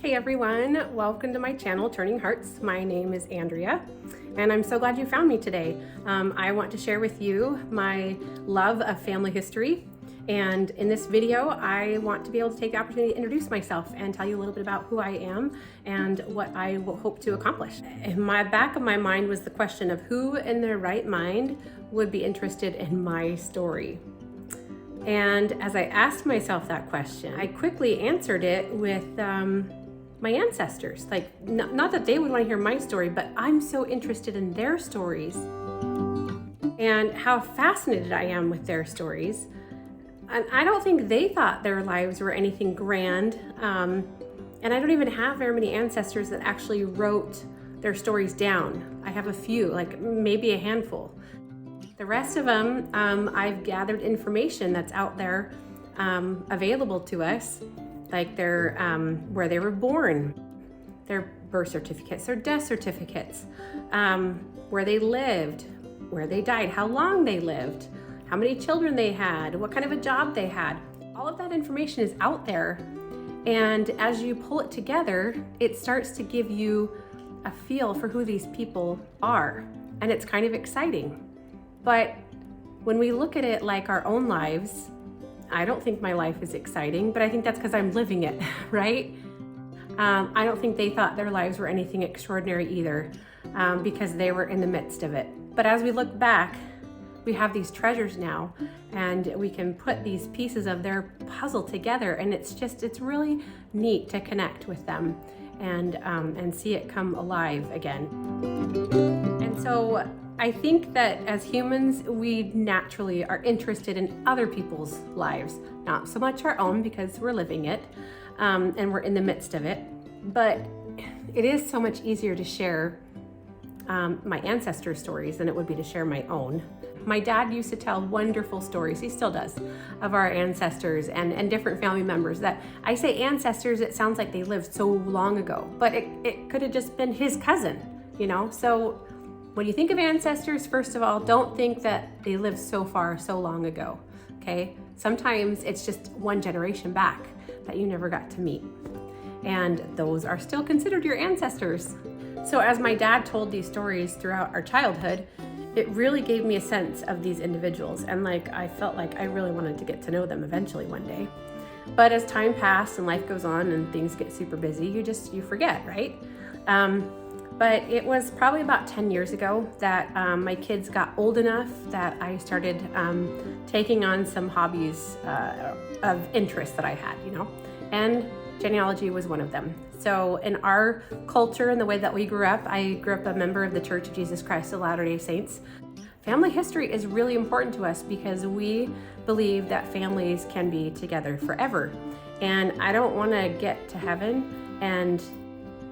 Hey everyone, welcome to my channel, Turning Hearts. My name is Andrea, and I'm so glad you found me today. I want to share with you my love of family history, and in this video, I want to be able to take the opportunity to introduce myself and tell you a little bit about who I am and what I will hope to accomplish. In my back of my mind was the question of who in their right mind would be interested in my story. And as I asked myself that question, I quickly answered it with my ancestors. Like, not that they would want to hear my story, but I'm so interested in their stories and how fascinated I am with their stories. And I don't think they thought their lives were anything grand. And I don't even have very many ancestors that actually wrote their stories down. I have a few, like maybe a handful. The rest of them, I've gathered information that's out there available to us, like their where they were born, their birth certificates, their death certificates, where they lived, where they died, how long they lived, how many children they had, what kind of a job they had. All of that information is out there. And as you pull it together, it starts to give you a feel for who these people are. And it's kind of exciting. But when we look at it like our own lives, I don't think my life is exciting, but I think that's because I'm living it, right? I don't think they thought their lives were anything extraordinary either, because they were in the midst of it. But as we look back, we have these treasures now, and we can put these pieces of their puzzle together, and it's really neat to connect with them and see it come alive again. And so I think that as humans, we naturally are interested in other people's lives, not so much our own because we're living it and we're in the midst of it, but it is so much easier to share my ancestors' stories than it would be to share my own. My dad used to tell wonderful stories, he still does, of our ancestors and different family members. That I say ancestors, it sounds like they lived so long ago, but it could have just been his cousin, you know? So when you think of ancestors, first of all, don't think that they lived so far, so long ago, okay? Sometimes it's just one generation back that you never got to meet. And those are still considered your ancestors. So as my dad told these stories throughout our childhood, it really gave me a sense of these individuals. And I felt like I really wanted to get to know them eventually one day. But as time passed and life goes on and things get super busy, you forget, right? But it was probably about 10 years ago that my kids got old enough that I started taking on some hobbies of interest that I had, you know, and genealogy was one of them. So in our culture and the way that we grew up, I grew up a member of the Church of Jesus Christ of Latter-day Saints. Family history is really important to us because we believe that families can be together forever. And I don't want to get to heaven and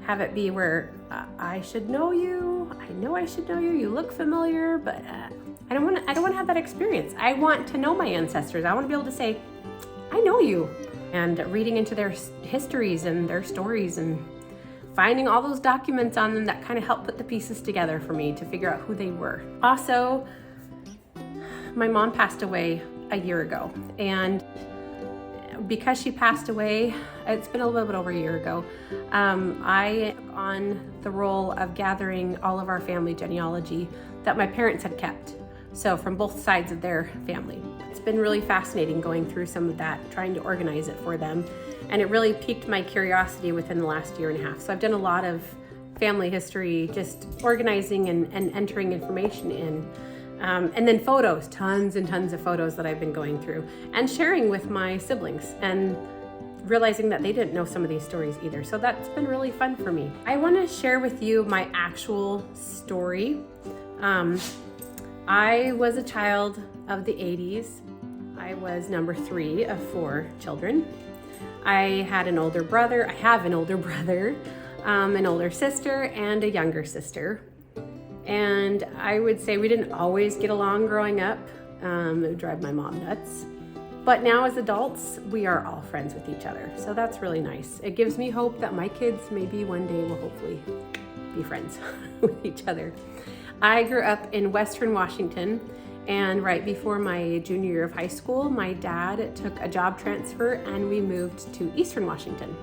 have it be where I should know you. I know I should know you. You look familiar, but I don't want to have that experience. I want to know my ancestors. I want to be able to say, I know you. And reading into their histories and their stories and finding all those documents on them that kind of help put the pieces together for me to figure out who they were. Also, my mom passed away a year ago, and because she passed away, it's been a little bit over a year ago, I took on the role of gathering all of our family genealogy that my parents had kept. So from both sides of their family. It's been really fascinating going through some of that, trying to organize it for them. And it really piqued my curiosity within the last year and a half. So I've done a lot of family history, just organizing and entering information in. And then photos, tons and tons of photos that I've been going through and sharing with my siblings and realizing that they didn't know some of these stories either. So that's been really fun for me. I want to share with you my actual story. I was a child of the 80s. I was number 3 of 4 children. I had an older brother. I have an older brother, an older sister, and a younger sister. And I would say we didn't always get along growing up. It would drive my mom nuts. But now as adults, we are all friends with each other. So that's really nice. It gives me hope that my kids maybe one day will hopefully be friends with each other. I grew up in Western Washington, and right before my junior year of high school, my dad took a job transfer and we moved to Eastern Washington.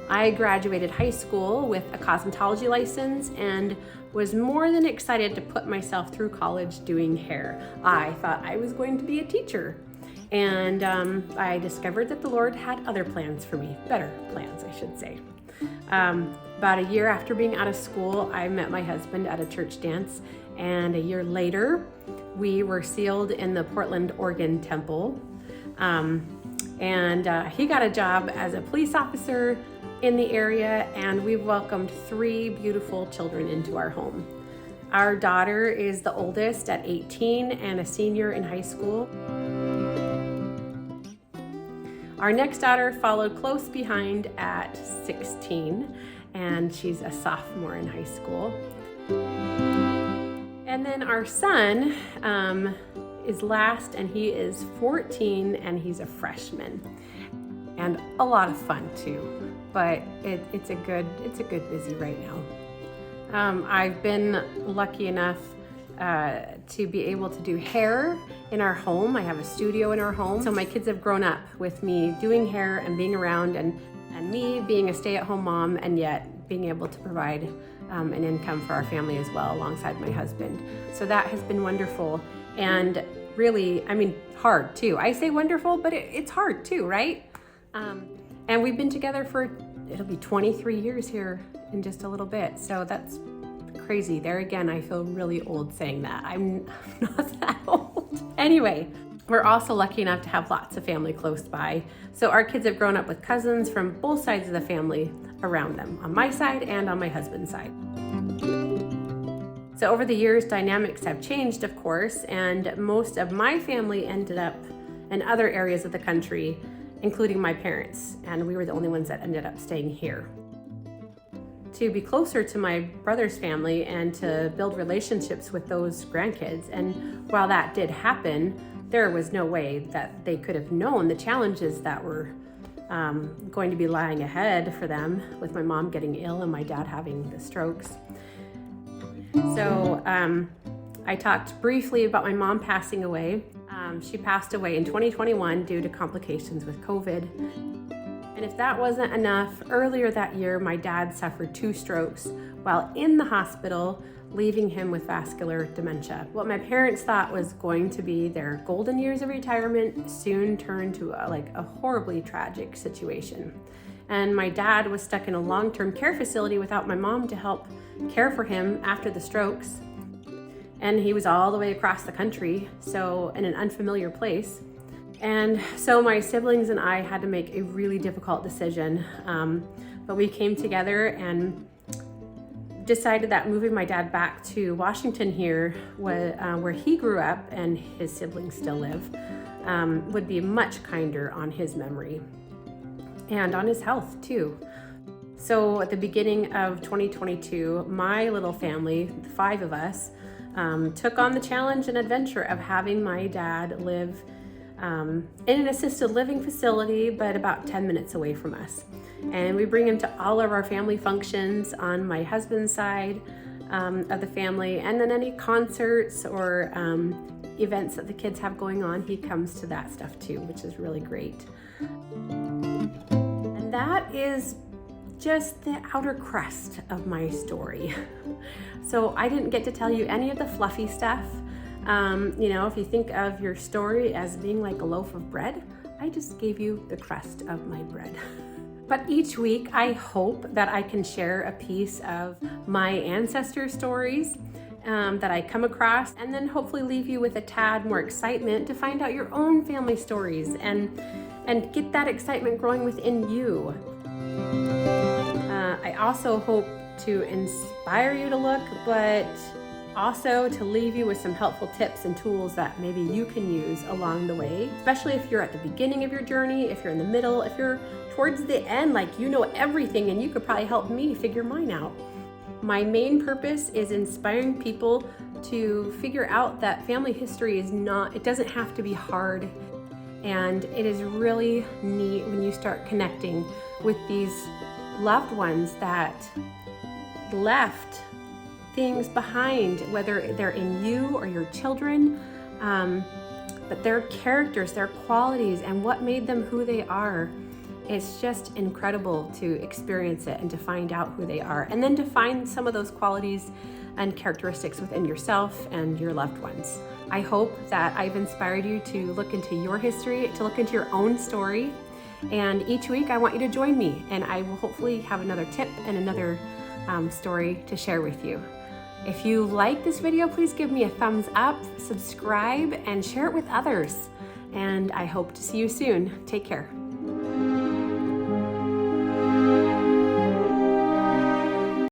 I graduated high school with a cosmetology license and was more than excited to put myself through college doing hair. I thought I was going to be a teacher. And I discovered that the Lord had other plans for me, better plans, I should say. About a year after being out of school, I met my husband at a church dance, and a year later, we were sealed in the Portland, Oregon temple. He got a job as a police officer in the area, and we welcomed 3 beautiful children into our home. Our daughter is the oldest at 18 and a senior in high school. Our next daughter followed close behind at 16, and she's a sophomore in high school. And then our son is last, and he is 14, and he's a freshman. And a lot of fun too, but it's a good busy right now. I've been lucky enough to be able to do hair in our home. I have a studio in our home, so my kids have grown up with me doing hair and being around, and me being a stay-at-home mom, and yet being able to provide an income for our family as well alongside my husband. So that has been wonderful, and really, hard too. I say wonderful, but it's hard too, right? And we've been together for, it'll be 23 years here in just a little bit. So that's crazy. There again, I feel really old saying that. I'm not that old. Anyway, we're also lucky enough to have lots of family close by. So our kids have grown up with cousins from both sides of the family around them, on my side and on my husband's side. So over the years, dynamics have changed, of course, and most of my family ended up in other areas of the country, including my parents, and we were the only ones that ended up staying here. To be closer to my brother's family and to build relationships with those grandkids, and while that did happen, there was no way that they could have known the challenges that were going to be lying ahead for them, with my mom getting ill and my dad having the strokes. So I talked briefly about my mom passing away. She passed away in 2021 due to complications with COVID. And if that wasn't enough, earlier that year, my dad suffered 2 strokes while in the hospital, leaving him with vascular dementia. What my parents thought was going to be their golden years of retirement soon turned to a horribly tragic situation. And my dad was stuck in a long-term care facility without my mom to help care for him after the strokes. And he was all the way across the country, so in an unfamiliar place. And so my siblings and I had to make a really difficult decision. But we came together and decided that moving my dad back to Washington here, where he grew up and his siblings still live, would be much kinder on his memory and on his health too. So at the beginning of 2022, my little family, the 5 of us, took on the challenge and adventure of having my dad live in an assisted living facility, but about 10 minutes away from us. And we bring him to all of our family functions on my husband's side of the family, and then any concerts or events that the kids have going on, he comes to that stuff too, which is really great. And that is just the outer crust of my story. So I didn't get to tell you any of the fluffy stuff. If you think of your story as being like a loaf of bread, I just gave you the crust of my bread. But each week, I hope that I can share a piece of my ancestor stories that I come across, and then hopefully leave you with a tad more excitement to find out your own family stories and get that excitement growing within you. I also hope to inspire you to look, but also to leave you with some helpful tips and tools that maybe you can use along the way, especially if you're at the beginning of your journey, if you're in the middle, if you're towards the end, like you know everything and you could probably help me figure mine out. My main purpose is inspiring people to figure out that family history it doesn't have to be hard. And it is really neat when you start connecting with these loved ones that left things behind, whether they're in you or your children, but their characters, their qualities, and what made them who they are. it's just incredible to experience it and to find out who they are, and then to find some of those qualities and characteristics within yourself and your loved ones. I hope that I've inspired you to look into your history, to look into your own story. And each week I want you to join me, and I will hopefully have another tip and another story to share with you. If you like this video, please give me a thumbs up, subscribe, and share it with others. And I hope to see you soon. Take care.